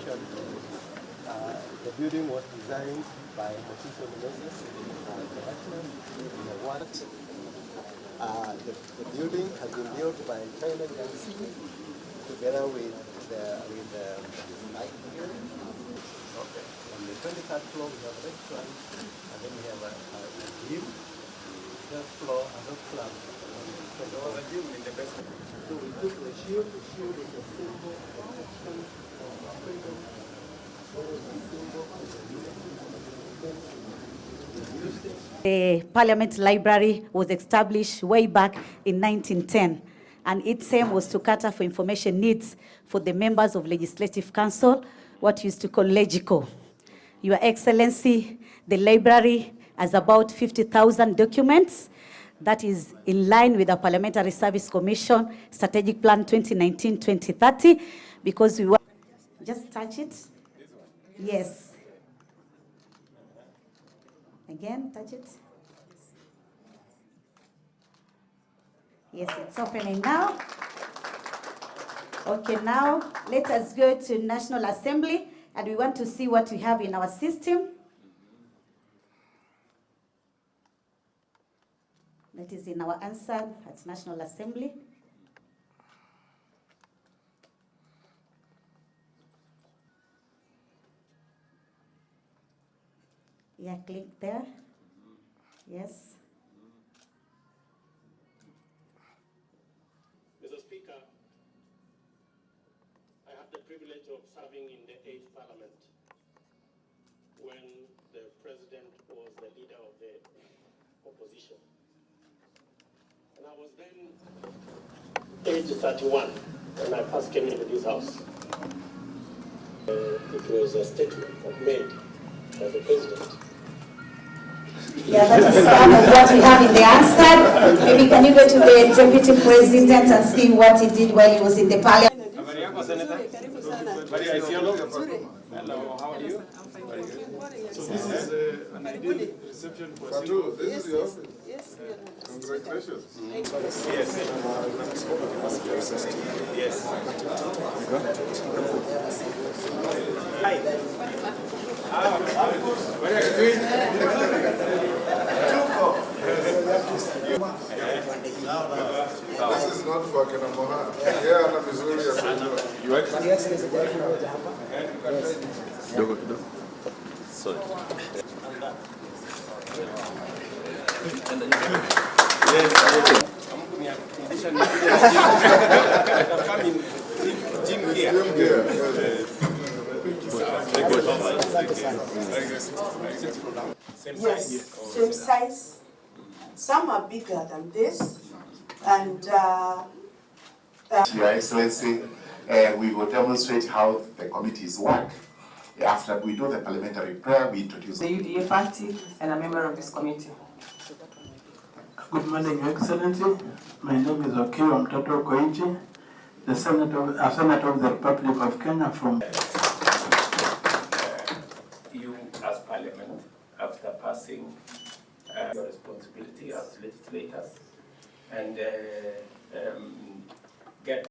mentioned, the building was designed by Moses International in the water. The building has been built by China Ganxi together with the light here. Okay. On the 23rd floor we have a restaurant, and then we have a gym. Third floor, another club. So there was a gym in the basement. So we took the shield. The shield is a symbol of protection of freedom. The Parliament Library was established way back in 1910, and its aim was to cater for information needs for the members of Legislative Council, what used to call LEGICO. Your Excellency, the library has about 50,000 documents. That is in line with the Parliamentary Service Commission Strategic Plan 2019-2030, because we want... Just touch it. Yes. Again, touch it. Yes, it's opening now. Okay, now let us go to National Assembly, and we want to see what we have in our system. That is in our answer at National Assembly. Yeah, click there. Yes. Mr. Speaker, I have the privilege of serving in the 8th Parliament when the President was the leader of the opposition. And I was then age 31 when I first came into this house. It was a statement made by the President. Yeah, that is some of what we have in the answer. Maybe can you go to the Deputy President and see what he did while he was in the Parliament? Hello, how are you? So this is an ideal reception for Fatu. This is your office? Yes. Congratulations. Yes. Yes. Hi. What are you doing? This is not for Kanamoha. Yeah, I'm a Missouri. You are? Sorry. Yes, same size. Some are bigger than this, and Your Excellency, we will demonstrate how the committees work. After we do the parliamentary prayer, we introduce the UDA party and a member of this committee. Good morning, Your Excellency. My name is Okiwa Mtoto Koichi, the Senator of the Republic of Kenya from... You as Parliament, after passing your responsibility as legislators, and